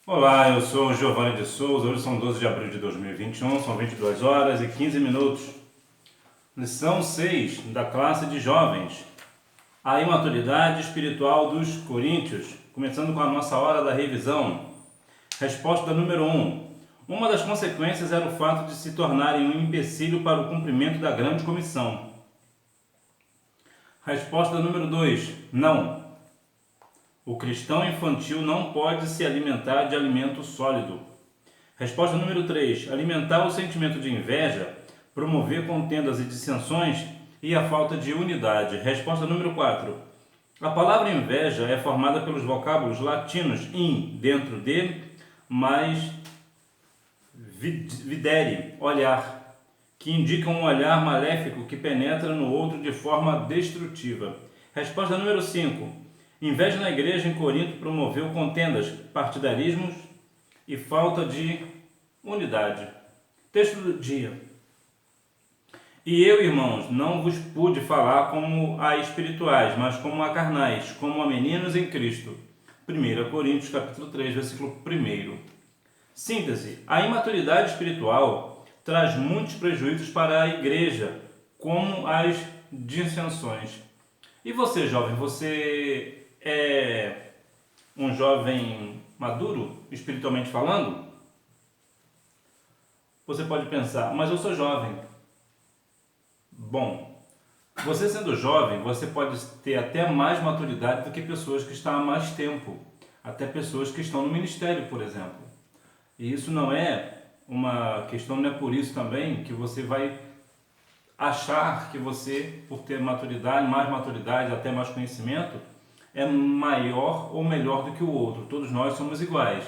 Olá, eu sou o Giovanni de Souza. Hoje são 12 de abril de 2021, são 22 horas e 15 minutos. Lição 6 da classe de jovens. A imaturidade espiritual dos coríntios. Começando com a nossa hora da revisão. Resposta número 1. Uma das consequências era o fato de se tornarem um empecilho para o cumprimento da grande comissão. Resposta número 2. Não. O cristão infantil não pode se alimentar de alimento sólido. Resposta número 3. Alimentar o sentimento de inveja, promover contendas e dissensões e a falta de unidade. Resposta número 4. A palavra inveja é formada pelos vocábulos latinos in, dentro de, mais videre, olhar, que indicam um olhar maléfico que penetra no outro de forma destrutiva. Resposta número 5. Inveja na igreja em Corinto promoveu contendas, partidarismos e falta de unidade. Texto do dia. E eu, irmãos, não vos pude falar como a espirituais, mas como a carnais, como a meninos em Cristo. 1 Coríntios capítulo 3, versículo 1. Síntese. A imaturidade espiritual traz muitos prejuízos para a igreja, como as dissensões. E você, jovem, você é um jovem maduro, espiritualmente falando? Você pode pensar, mas eu sou jovem. Bom, você sendo jovem, você pode ter até mais maturidade do que pessoas que estão há mais tempo. Até pessoas que estão no ministério, por exemplo. E isso não é uma questão, não é por isso também que você vai achar que você, por ter maturidade, até mais conhecimento, é maior ou melhor do que o outro. Todos nós somos iguais.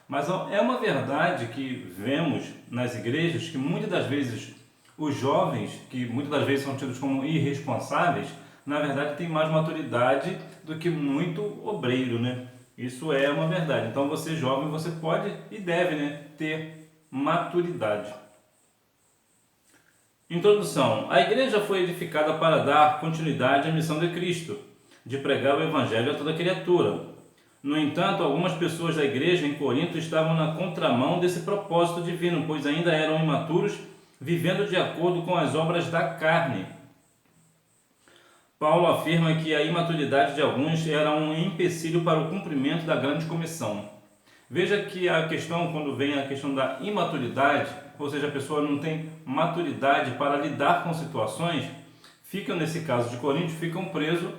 Mas é uma verdade que vemos nas igrejas que muitas das vezes os jovens, que muitas das vezes são tidos como irresponsáveis, na verdade têm mais maturidade do que muito obreiro, né? Isso é uma verdade. Então você jovem, você pode e deve, né, ter maturidade. Introdução. A igreja foi edificada para dar continuidade à missão de Cristo, de pregar o Evangelho a toda criatura. No entanto, algumas pessoas da igreja em Corinto estavam na contramão desse propósito divino, pois ainda eram imaturos, vivendo de acordo com as obras da carne. Paulo afirma que a imaturidade de alguns era um empecilho para o cumprimento da grande comissão. Veja que a questão, quando vem a questão da imaturidade, ou seja, a pessoa não tem maturidade para lidar com situações, ficam, nesse caso de Corinto, ficam presos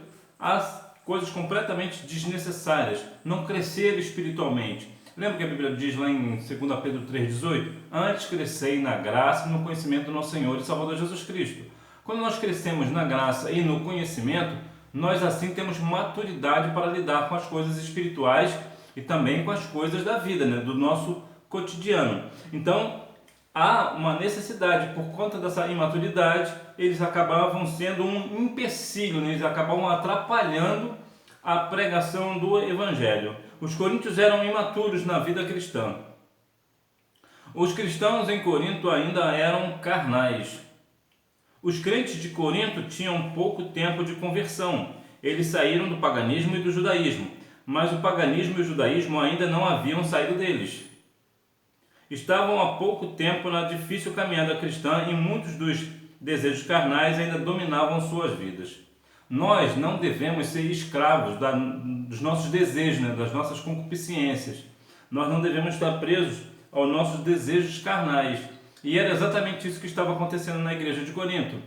às coisas completamente desnecessárias, não crescer espiritualmente. Lembra que a Bíblia diz lá em 2 Pedro 3,18? Antes crescei na graça e no conhecimento do nosso Senhor e Salvador Jesus Cristo. Quando nós crescemos na graça e no conhecimento, nós assim temos maturidade para lidar com as coisas espirituais e também com as coisas da vida, né, do nosso cotidiano. Então, há uma necessidade, por conta dessa imaturidade, eles acabavam sendo um empecilho, né? Eles acabavam atrapalhando a pregação do Evangelho. Os coríntios eram imaturos na vida cristã. Os cristãos em Corinto ainda eram carnais. Os crentes de Corinto tinham pouco tempo de conversão. Eles saíram do paganismo e do judaísmo, mas o paganismo e o judaísmo ainda não haviam saído deles. Estavam há pouco tempo na difícil caminhada cristã e muitos dos desejos carnais ainda dominavam suas vidas. Nós não devemos ser escravos dos nossos desejos, né, das nossas concupiscências. Nós não devemos estar presos aos nossos desejos carnais. E era exatamente isso que estava acontecendo na igreja de Corinto.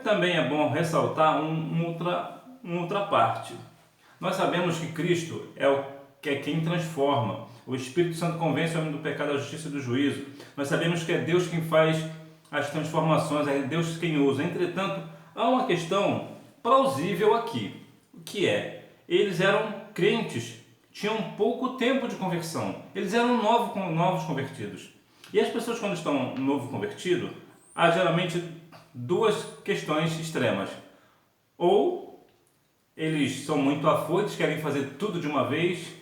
Também é bom ressaltar uma outra parte. Nós sabemos que Cristo é quem transforma. O Espírito Santo convence o homem do pecado, da justiça e do juízo. Nós sabemos que é Deus quem faz as transformações, é Deus quem usa. Entretanto, há uma questão plausível aqui. O que é? Eles eram crentes, tinham pouco tempo de conversão. Eles eram novos convertidos. E as pessoas, quando estão novo convertido, há geralmente duas questões extremas. Ou eles são muito afoitos, querem fazer tudo de uma vez,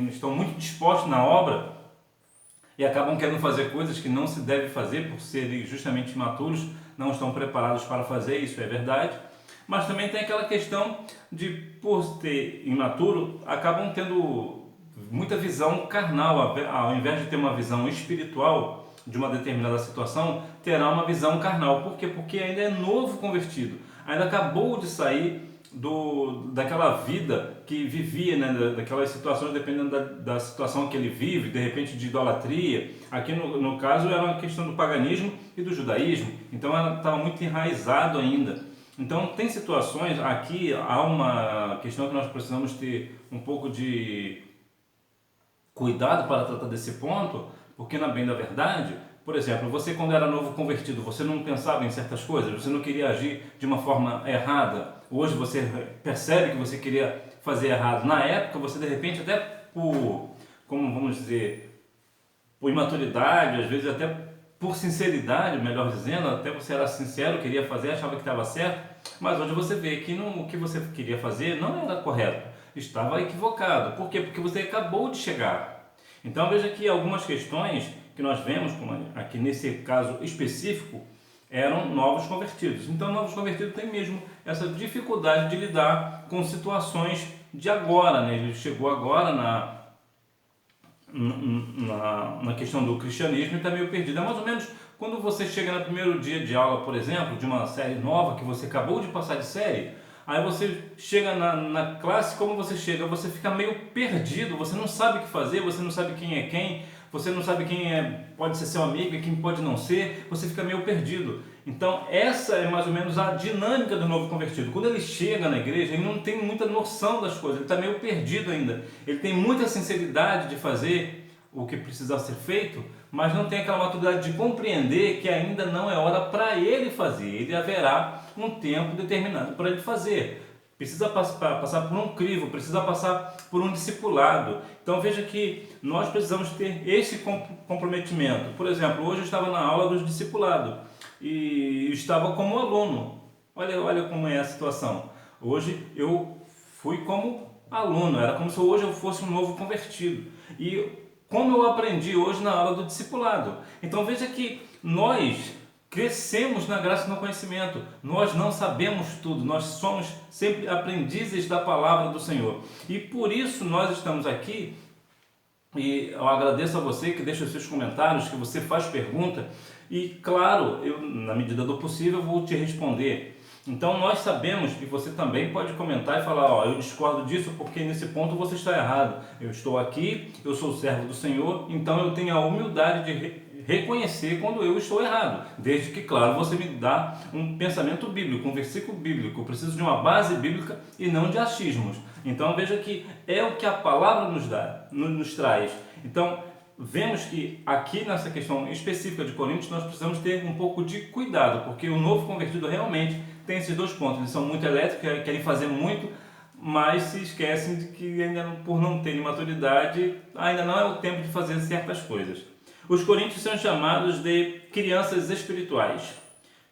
estão muito dispostos na obra e acabam querendo fazer coisas que não se deve fazer por serem justamente imaturos, não estão preparados para fazer, isso é verdade. Mas também tem aquela questão de, por ser imaturo, acabam muita visão carnal, ao invés de ter uma visão espiritual de uma determinada situação, terá uma visão carnal. Por quê? Porque ainda é novo convertido, ainda acabou de sair daquela vida que vivia, né, daquelas situações, dependendo da situação que ele vive, de repente de idolatria. Aqui no caso era uma questão do paganismo e do judaísmo, então ela estava muito enraizado ainda. Então tem situações, aqui há uma questão que nós precisamos ter um pouco de cuidado para tratar desse ponto, porque na bem da verdade, por exemplo, você quando era novo convertido, você não pensava em certas coisas, você não queria agir de uma forma errada. Hoje você percebe que você queria fazer errado. Na época você de repente até como vamos dizer, por imaturidade, às vezes até por sinceridade, melhor dizendo, até você era sincero, queria fazer, achava que estava certo, mas hoje você vê que o que você queria fazer não era correto, estava equivocado. Por quê? Porque você acabou de chegar. Então veja que algumas questões que nós vemos, como aqui nesse caso específico, eram novos convertidos. Então novos convertidos têm mesmo essa dificuldade de lidar com situações de agora, né? Ele chegou agora na questão do cristianismo e está meio perdido. É mais ou menos quando você chega no primeiro dia de aula, por exemplo, de uma série nova que você acabou de passar de série, aí você chega na classe, como você chega? Você fica meio perdido, você não sabe o que fazer, você não sabe quem é quem, você não sabe quem pode ser seu amigo e quem pode não ser, você fica meio perdido. Então essa é mais ou menos a dinâmica do novo convertido. Quando ele chega na igreja, ele não tem muita noção das coisas, ele está meio perdido ainda. Ele tem muita sinceridade de fazer o que precisa ser feito, mas não tem aquela maturidade de compreender que ainda não é hora para ele fazer. Ele haverá um tempo determinado para ele fazer. Precisa passar por um crivo, precisa passar por um discipulado. Então veja que nós precisamos ter esse comprometimento. Por exemplo, hoje eu estava na aula do discipulado e estava como aluno. Olha como é a situação. Hoje eu fui como aluno, era como se hoje eu fosse um novo convertido. E como eu aprendi hoje na aula do discipulado. Então veja que nós crescemos na graça e no conhecimento. Nós não sabemos tudo, nós somos sempre aprendizes da palavra do Senhor. E por isso nós estamos aqui, e eu agradeço a você que deixa os seus comentários, que você faz pergunta, e claro, eu, na medida do possível, vou te responder. Então nós sabemos que você também pode comentar e falar, ó, eu discordo disso porque nesse ponto você está errado. Eu estou aqui, eu sou servo do Senhor, então eu tenho a humildade de reconhecer quando eu estou errado, desde que, claro, você me dá um pensamento bíblico, um versículo bíblico. Eu preciso de uma base bíblica e não de achismos. Então veja que é o que a palavra nos traz. Então vemos que aqui nessa questão específica de Coríntios nós precisamos ter um pouco de cuidado, porque o novo convertido realmente tem esses dois pontos. Eles são muito elétricos, querem fazer muito, mas se esquecem de que ainda por não terem maturidade, ainda não é o tempo de fazer certas coisas. Os coríntios são chamados de crianças espirituais.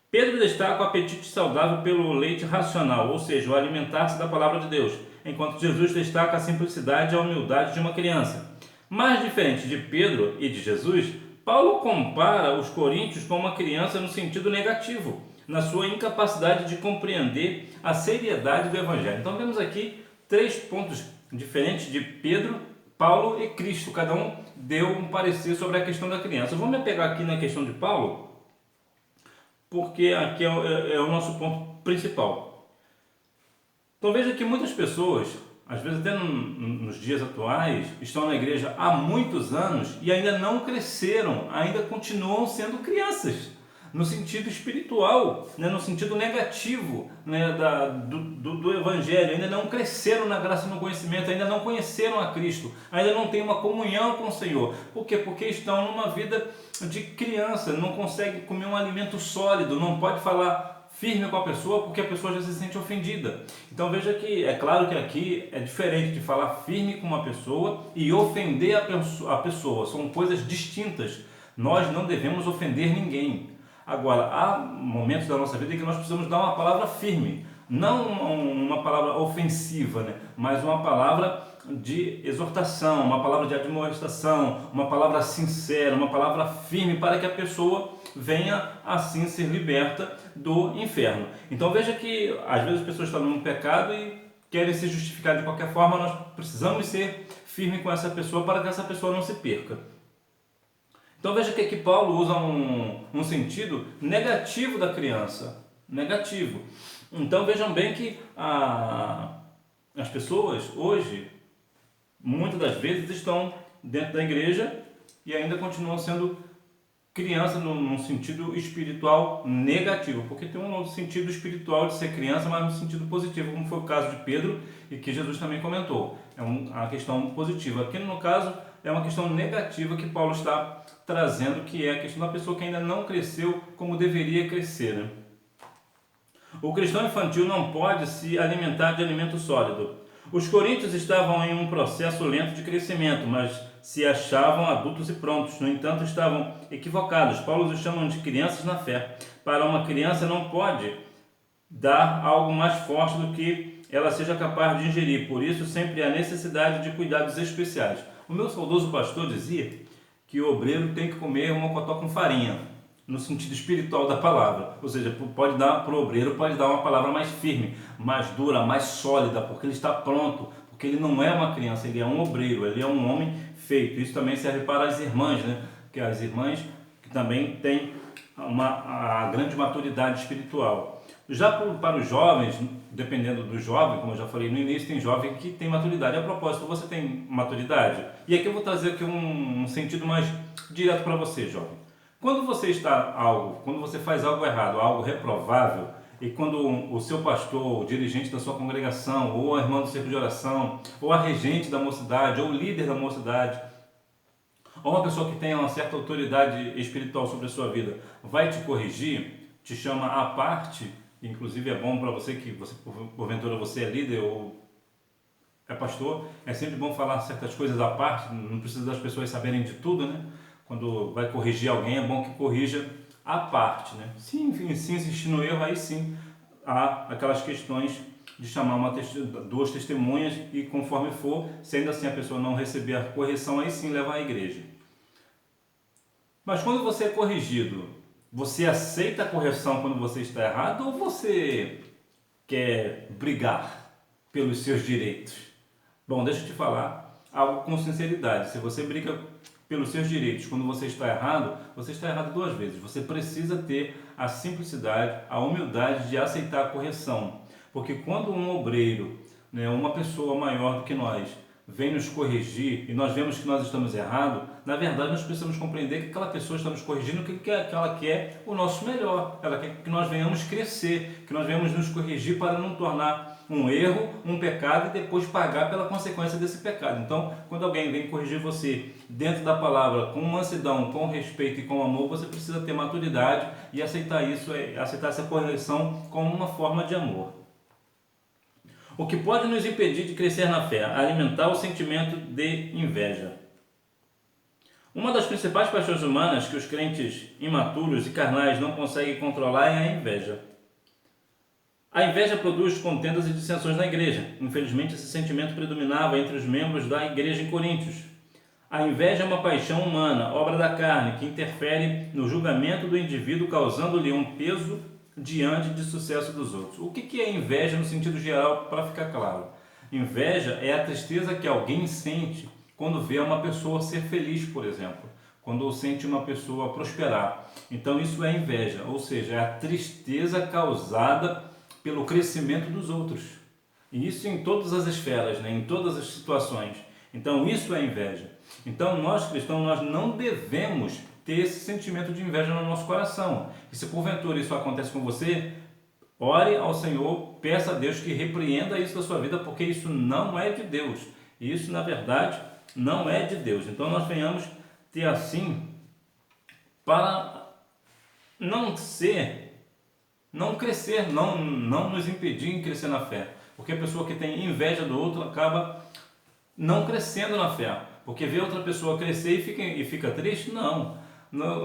Pedro destaca o apetite saudável pelo leite racional, ou seja, o alimentar-se da palavra de Deus, enquanto Jesus destaca a simplicidade e a humildade de uma criança. Mais diferente de Pedro e de Jesus, Paulo compara os coríntios com uma criança no sentido negativo, na sua incapacidade de compreender a seriedade do Evangelho. Então vemos aqui 3 pontos diferentes de Pedro, Paulo e Cristo. Cada um deu um parecer sobre a questão da criança. Eu vou me apegar aqui na questão de Paulo, porque aqui é o nosso ponto principal. Então veja que muitas pessoas, às vezes até nos dias atuais, estão na igreja há muitos anos e ainda não cresceram, ainda continuam sendo crianças, no sentido espiritual, né, no sentido negativo, né, do Evangelho. Ainda não cresceram na graça e no conhecimento, ainda não conheceram a Cristo, ainda não têm uma comunhão com o Senhor. Por quê? Porque estão numa vida de criança, não conseguem comer um alimento sólido, não pode falar firme com a pessoa porque a pessoa já se sente ofendida. Então veja que é claro que aqui é diferente de falar firme com uma pessoa e ofender a pessoa, são coisas distintas. Nós não devemos ofender ninguém. Agora, há momentos da nossa vida em que nós precisamos dar uma palavra firme, não uma palavra ofensiva, né? Mas uma palavra de exortação, uma palavra de admoestação, uma palavra sincera, uma palavra firme para que a pessoa venha assim ser liberta do inferno. Então veja que às vezes as pessoas estão no pecado e querem se justificar de qualquer forma. Nós precisamos ser firme com essa pessoa para que essa pessoa não se perca. Então veja que aqui Paulo usa um sentido negativo da criança, negativo. Então vejam bem que as pessoas hoje, muitas das vezes, estão dentro da igreja e ainda continuam sendo criança num sentido espiritual negativo, porque tem um sentido espiritual de ser criança, mas no sentido positivo, como foi o caso de Pedro e que Jesus também comentou. É uma questão positiva. Aqui no caso é uma questão negativa que Paulo está trazendo, que é a questão da pessoa que ainda não cresceu como deveria crescer, né? O cristão infantil não pode se alimentar de alimento sólido. Os coríntios estavam em um processo lento de crescimento, mas se achavam adultos e prontos. No entanto, estavam equivocados. Paulo os chama de crianças na fé. Para uma criança não pode dar algo mais forte do que ela seja capaz de ingerir. Por isso, sempre há necessidade de cuidados especiais. O meu saudoso pastor dizia que o obreiro tem que comer um mocotó com farinha, no sentido espiritual da palavra. Ou seja, pode dar para o obreiro, pode dar uma palavra mais firme, mais dura, mais sólida, porque ele está pronto, porque ele não é uma criança, ele é um obreiro, ele é um homem feito. Isso também serve para as irmãs, né? Porque as irmãs que também têm a grande maturidade espiritual. Já para os jovens, dependendo do jovem, como eu já falei no início, tem jovem que tem maturidade. A propósito, você tem maturidade? E aqui eu vou trazer aqui um sentido mais direto para você, jovem. Quando você faz algo errado, algo reprovável, e quando o seu pastor, o dirigente da sua congregação, ou a irmã do círculo de oração, ou a regente da mocidade, ou o líder da mocidade, ou uma pessoa que tenha uma certa autoridade espiritual sobre a sua vida, vai te corrigir, te chama à parte, inclusive é bom para você que porventura você é líder ou é pastor, é sempre bom falar certas coisas à parte, não precisa das pessoas saberem de tudo, né? Quando vai corrigir alguém, é bom que corrija à parte, né? Se insistir no erro, aí sim há aquelas questões de chamar duas testemunhas e conforme for, se ainda assim a pessoa não receber a correção, aí sim leva à igreja. Mas quando você é corrigido, você aceita a correção quando você está errado ou você quer brigar pelos seus direitos? Bom, deixa eu te falar algo com sinceridade. Se você briga pelos seus direitos quando você está errado duas vezes. Você precisa ter a simplicidade, a humildade de aceitar a correção. Porque quando um obreiro, né, uma pessoa maior do que nós, vem nos corrigir e nós vemos que nós estamos errados, na verdade nós precisamos compreender que aquela pessoa está nos corrigindo, que ela quer o nosso melhor, ela quer que nós venhamos crescer, que nós venhamos nos corrigir para não tornar um erro, um pecado e depois pagar pela consequência desse pecado. Então, quando alguém vem corrigir você dentro da palavra, com mansidão, com respeito e com amor, você precisa ter maturidade e aceitar aceitar essa correção como uma forma de amor. O que pode nos impedir de crescer na fé? Alimentar o sentimento de inveja. Uma das principais paixões humanas que os crentes imaturos e carnais não conseguem controlar é a inveja. A inveja produz contendas e dissensões na igreja. Infelizmente, esse sentimento predominava entre os membros da igreja em Coríntios. A inveja é uma paixão humana, obra da carne, que interfere no julgamento do indivíduo, causando-lhe um peso diante de sucesso dos outros. O que é inveja no sentido geral, para ficar claro? Inveja é a tristeza que alguém sente quando vê uma pessoa ser feliz, por exemplo, quando sente uma pessoa prosperar. Então isso é inveja, ou seja, é a tristeza causada pelo crescimento dos outros. E isso em todas as esferas, né? Em todas as situações. Então isso é inveja. Então nós cristãos, nós não devemos ter esse sentimento de inveja no nosso coração. E se porventura isso acontece com você, ore ao Senhor, peça a Deus que repreenda isso da sua vida, porque isso não é de Deus. E isso, na verdade, não é de Deus. Então nós venhamos ter assim, para não crescer, não nos impedir em crescer na fé. Porque a pessoa que tem inveja do outro acaba não crescendo na fé. Porque vê outra pessoa crescer e fica triste? Não.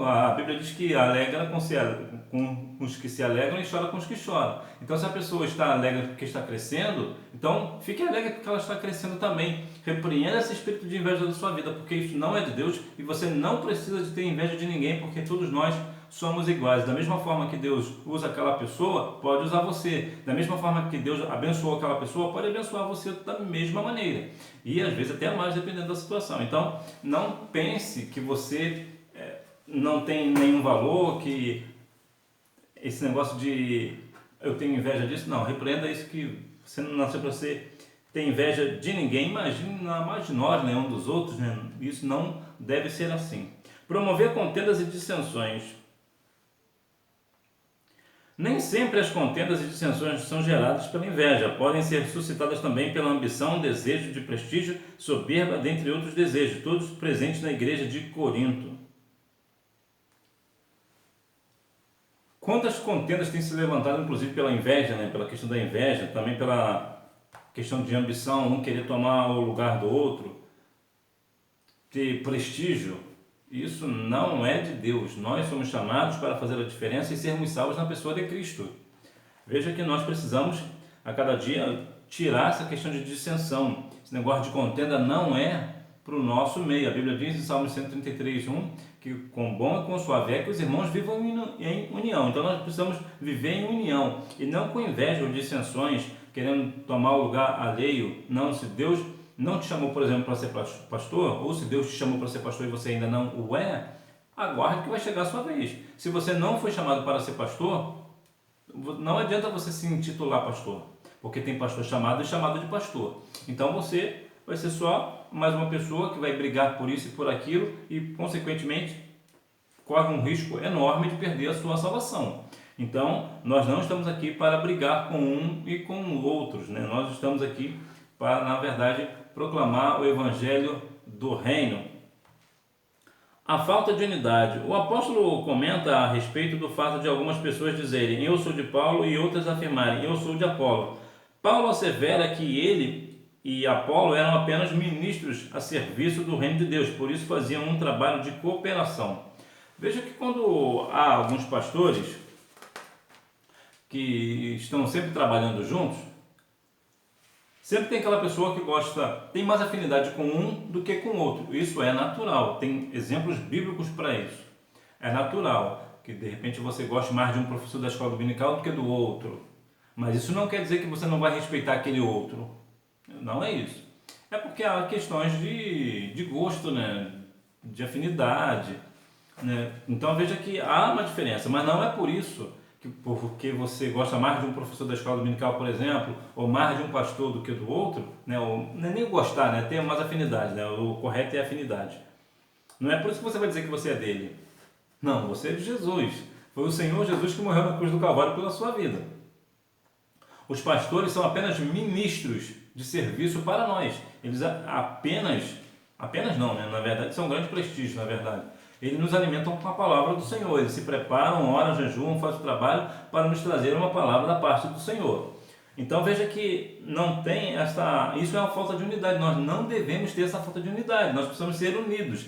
A Bíblia diz que alegra com os que se alegram e chora com os que choram. Então, se a pessoa está alegre porque está crescendo, então fique alegre porque ela está crescendo também. Repreenda esse espírito de inveja da sua vida, porque isso não é de Deus e você não precisa de ter inveja de ninguém, porque todos nós somos iguais. Da mesma forma que Deus usa aquela pessoa, pode usar você. Da mesma forma que Deus abençoou aquela pessoa, pode abençoar você da mesma maneira. E às vezes até mais, dependendo da situação. Então, não pense que você não tem nenhum valor, que esse negócio de eu tenho inveja disso. Não, repreenda isso, que você não nasceu para ser ter inveja de ninguém. Imagina mais de nós, né, um dos outros, né? Isso não deve ser assim. Promover contendas e dissensões. Nem sempre as contendas e dissensões são geradas pela inveja, podem ser suscitadas também pela ambição, desejo de prestígio, soberba, dentre outros desejos, todos presentes na igreja de Corinto. Quantas contendas têm se levantado, inclusive pela inveja, né? Pela questão da inveja, também pela questão de ambição, um querer tomar o lugar do outro, ter prestígio. Isso não é de Deus. Nós somos chamados para fazer a diferença e sermos salvos na pessoa de Cristo. Veja que nós precisamos a cada dia tirar essa questão de dissensão. Esse negócio de contenda não é para o nosso meio. A Bíblia diz em Salmo 133:1 que com bom e com suave é que os irmãos vivam em união. Então nós precisamos viver em união e não com inveja ou dissensões, querendo tomar o lugar alheio. Não, se Deus não te chamou, por exemplo, para ser pastor, ou se Deus te chamou para ser pastor e você ainda não o é, aguarde que vai chegar a sua vez. Se você não foi chamado para ser pastor, não adianta você se intitular pastor, porque tem pastor chamado e chamado de pastor. Então você vai ser só mais uma pessoa que vai brigar por isso e por aquilo e, consequentemente, corre um risco enorme de perder a sua salvação. Então, nós não estamos aqui para brigar com um e com outros, né? Nós estamos aqui para, na verdade, proclamar o Evangelho do Reino. A falta de unidade. O apóstolo comenta a respeito do fato de algumas pessoas dizerem eu sou de Paulo e outras afirmarem eu sou de Apolo. Paulo assevera que ele e Apolo eram apenas ministros a serviço do reino de Deus, por isso faziam um trabalho de cooperação. Veja que quando há alguns pastores que estão sempre trabalhando juntos, sempre tem aquela pessoa que tem mais afinidade com um do que com o outro. Isso é natural, tem exemplos bíblicos para isso. É natural que de repente você goste mais de um professor da escola dominical do que do outro. Mas isso não quer dizer que você não vai respeitar aquele outro. Não é isso. É porque há questões de gosto, né? De afinidade, né? Então veja que há uma diferença, mas não é por isso que porque você gosta mais de um professor da escola dominical, por exemplo, ou mais de um pastor do que do outro, né? Ou, não é nem gostar, né? Ter mais afinidade, né? O correto é afinidade. Não é por isso que você vai dizer que você é dele. Não, você é de Jesus. Foi o Senhor Jesus que morreu na cruz do Calvário pela sua vida. Os pastores são apenas ministros de serviço para nós. Eles apenas não, né? Na verdade, são grandes prestígios, na verdade. Eles nos alimentam com a palavra do Senhor. Eles se preparam, oram, jejuam, fazem o trabalho para nos trazer uma palavra da parte do Senhor. Então veja que não tem isso é uma falta de unidade. Nós não devemos ter essa falta de unidade. Nós precisamos ser unidos.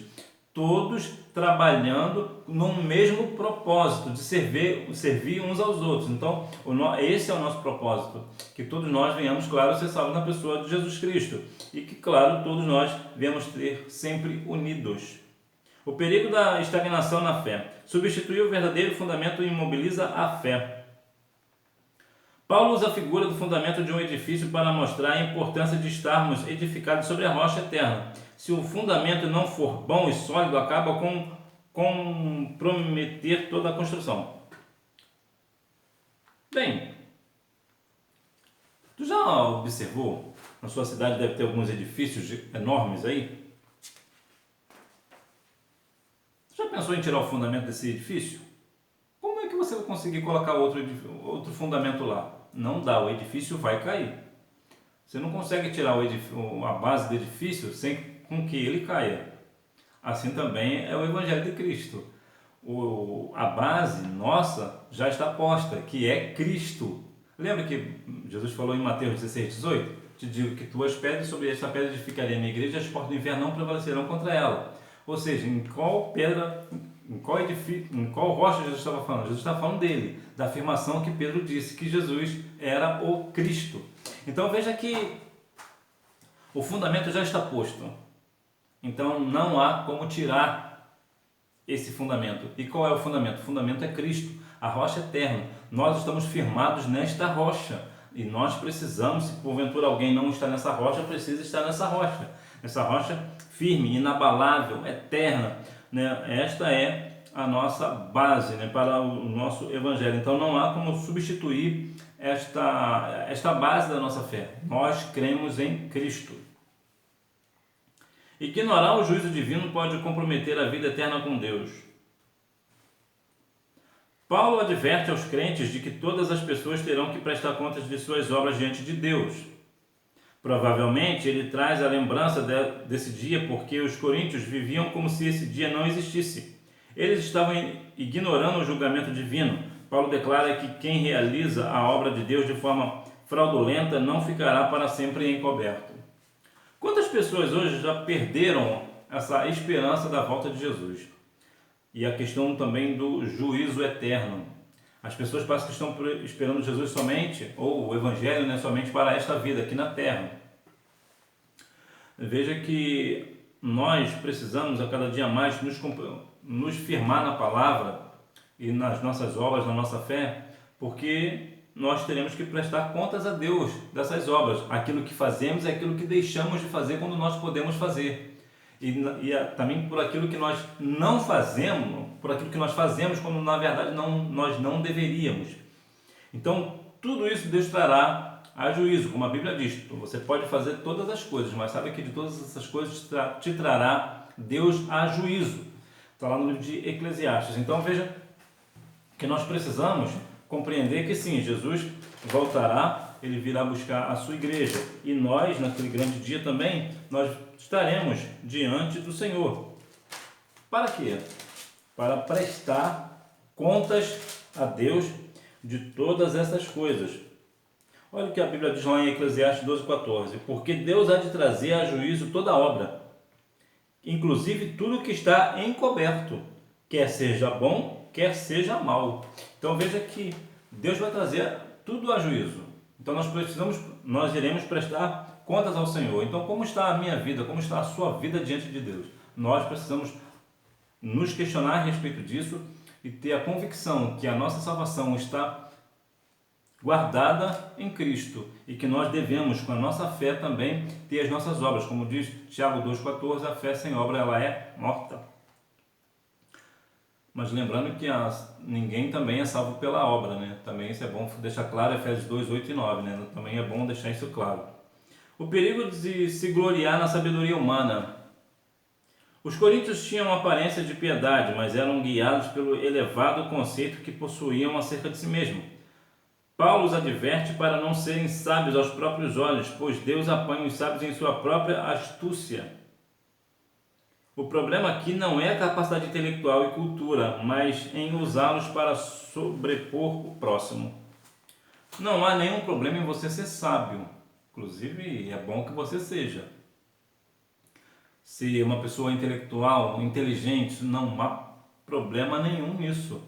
Todos trabalhando no mesmo propósito, de servir uns aos outros. Então, esse é o nosso propósito, que todos nós venhamos, claro, ser salvos na pessoa de Jesus Cristo, e que, claro, todos nós venhamos ter sempre unidos. O perigo da estagnação na fé. Substituir o verdadeiro fundamento imobiliza a fé. Paulo usa a figura do fundamento de um edifício para mostrar a importância de estarmos edificados sobre a rocha eterna. Se o fundamento não for bom e sólido, acaba com comprometer toda a construção. Bem, tu já observou? Na sua cidade deve ter alguns edifícios enormes aí. Tu já pensou em tirar o fundamento desse edifício? Como é que você vai conseguir colocar outro fundamento lá? Não dá, o edifício vai cair. Você não consegue tirar a base do edifício sem com que ele caia. Assim também é o Evangelho de Cristo. A base nossa já está posta, que é Cristo. Lembra que Jesus falou em Mateus 16:18? Te digo que tu as pedras, sobre esta pedra edificarei a minha igreja, e as portas do inferno não prevalecerão contra ela. Ou seja, em qual rocha Jesus estava falando? Jesus estava falando dele, da afirmação que Pedro disse, que Jesus era o Cristo. Então veja que o fundamento já está posto. Então não há como tirar esse fundamento. E qual é o fundamento? O fundamento é Cristo, a rocha eterna. Nós estamos firmados nesta rocha e nós precisamos, se porventura alguém não está nessa rocha, precisa estar nessa rocha firme, inabalável, eterna, né? Esta é a nossa base, né, para o nosso evangelho. Então não há como substituir esta base da nossa fé. Nós cremos em Cristo. Ignorar o juízo divino pode comprometer a vida eterna com Deus. Paulo adverte aos crentes de que todas as pessoas terão que prestar contas de suas obras diante de Deus. Provavelmente ele traz a lembrança desse dia porque os coríntios viviam como se esse dia não existisse. Eles estavam ignorando o julgamento divino. Paulo declara que quem realiza a obra de Deus de forma fraudulenta não ficará para sempre encoberto. Quantas pessoas hoje já perderam essa esperança da volta de Jesus? E a questão também do juízo eterno. As pessoas parecem que estão esperando Jesus somente, ou o Evangelho, né, somente para esta vida, aqui na Terra. Veja que nós precisamos a cada dia mais nos firmar na palavra e nas nossas obras, na nossa fé, porque nós teremos que prestar contas a Deus dessas obras. Aquilo que fazemos é aquilo que deixamos de fazer quando nós podemos fazer. E também por aquilo que nós não fazemos, por aquilo que nós fazemos quando na verdade nós não deveríamos. Então, tudo isso Deus trará a juízo, como a Bíblia diz. Você pode fazer todas as coisas, mas sabe que de todas essas coisas te trará Deus a juízo. Está lá no livro de Eclesiastes. Então, veja que nós precisamos compreender que sim, Jesus voltará, ele virá buscar a sua igreja. E nós, naquele grande dia também, nós estaremos diante do Senhor. Para quê? Para prestar contas a Deus de todas essas coisas. Olha o que a Bíblia diz lá em Eclesiastes 12:14. Porque Deus há de trazer a juízo toda obra, inclusive tudo que está encoberto, quer seja bom, quer seja mal. Então veja que Deus vai trazer tudo a juízo. Então nós iremos prestar contas ao Senhor. Então como está a minha vida, como está a sua vida diante de Deus? Nós precisamos nos questionar a respeito disso e ter a convicção que a nossa salvação está guardada em Cristo e que nós devemos, com a nossa fé também, ter as nossas obras. Como diz Tiago 2,14, a fé sem obra ela é morta. Mas lembrando que ninguém também é salvo pela obra, né? Também isso é bom deixar claro, Efésios 2, 8 e 9, né? Também é bom deixar isso claro. O perigo de se gloriar na sabedoria humana. Os coríntios tinham aparência de piedade, mas eram guiados pelo elevado conceito que possuíam acerca de si mesmos. Paulo os adverte para não serem sábios aos próprios olhos, pois Deus apanha os sábios em sua própria astúcia. O problema aqui não é a capacidade intelectual e cultura, mas em usá-los para sobrepor o próximo. Não há nenhum problema em você ser sábio, inclusive é bom que você seja. Se uma pessoa intelectual, inteligente, não há problema nenhum nisso,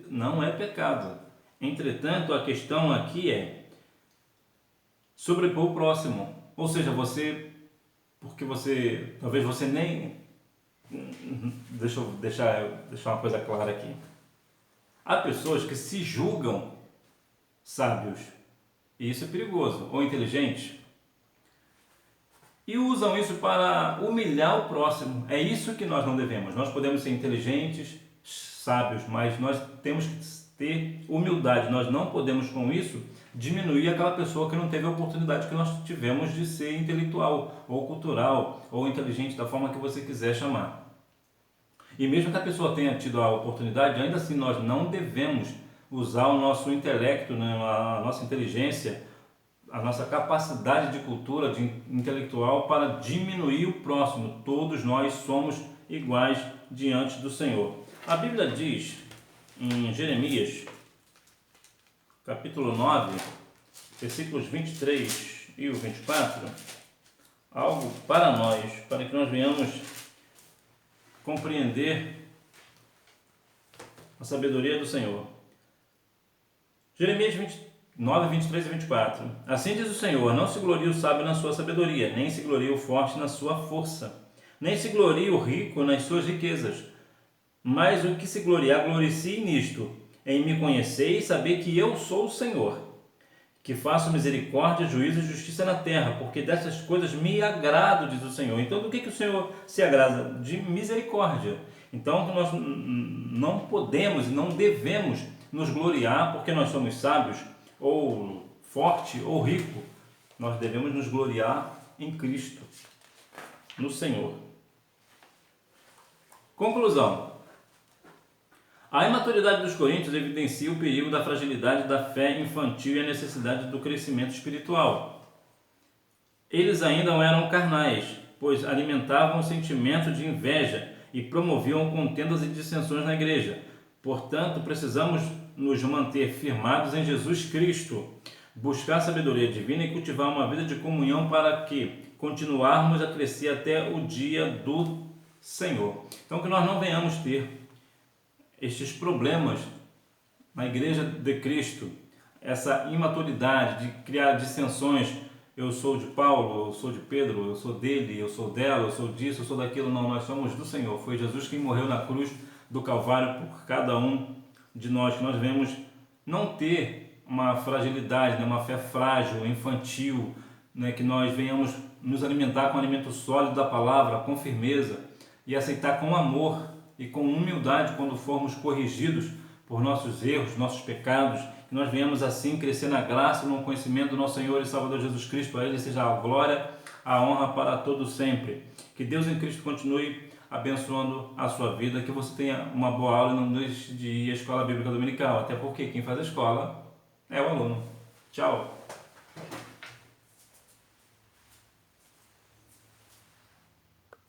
não é pecado. Entretanto, a questão aqui é sobrepor o próximo, ou seja, talvez você nem... Deixa eu deixar uma coisa clara aqui. Há pessoas que se julgam sábios, e isso é perigoso, ou inteligentes, e usam isso para humilhar o próximo. É isso que nós não devemos. Nós podemos ser inteligentes, sábios, mas nós temos que ter humildade. Nós não podemos com isso diminuir aquela pessoa que não teve a oportunidade que nós tivemos de ser intelectual, ou cultural, ou inteligente, da forma que você quiser chamar. E mesmo que a pessoa tenha tido a oportunidade, ainda assim nós não devemos usar o nosso intelecto, né, a nossa inteligência, a nossa capacidade de cultura, de intelectual, para diminuir o próximo. Todos nós somos iguais diante do Senhor. A Bíblia diz em Jeremias, capítulo 9, versículos 23 e o 24, algo para nós, para que nós venhamos compreender a sabedoria do Senhor. Jeremias 9, 23 e 24. Assim diz o Senhor: não se glorie o sábio na sua sabedoria, nem se glorie o forte na sua força, nem se glorie o rico nas suas riquezas, Mas o que se gloriar, glorie-se nisto, em me conhecer e saber que eu sou o Senhor, que faço misericórdia, juízo e justiça na terra, porque dessas coisas me agrado, diz o Senhor. Então, do que o Senhor se agrada? De misericórdia. Então, nós não podemos e não devemos nos gloriar porque nós somos sábios, ou forte, ou rico. Nós devemos nos gloriar em Cristo, no Senhor. Conclusão. A imaturidade dos coríntios evidencia o perigo da fragilidade da fé infantil e a necessidade do crescimento espiritual. Eles ainda não eram carnais, pois alimentavam o sentimento de inveja e promoviam contendas e dissensões na igreja. Portanto, precisamos nos manter firmados em Jesus Cristo, buscar sabedoria divina e cultivar uma vida de comunhão para que continuarmos a crescer até o dia do Senhor. Então, que nós não venhamos ter estes problemas na igreja de Cristo, essa imaturidade de criar dissensões, eu sou de Paulo, eu sou de Pedro, eu sou dele, eu sou dela, eu sou disso, eu sou daquilo. Não, nós somos do Senhor. Foi Jesus quem morreu na cruz do Calvário por cada um de nós, que nós devemos não ter uma fragilidade, uma fé frágil, infantil, que nós venhamos nos alimentar com alimento sólido da palavra, com firmeza, e aceitar com amor e com humildade quando formos corrigidos por nossos erros, nossos pecados, que nós venhamos assim crescer na graça e no conhecimento do nosso Senhor e Salvador Jesus Cristo. A Ele seja a glória, a honra para todos sempre. Que Deus em Cristo continue abençoando a sua vida, que você tenha uma boa aula e não deixe de ir à Escola Bíblica Dominical, até porque quem faz a escola é o aluno. Tchau!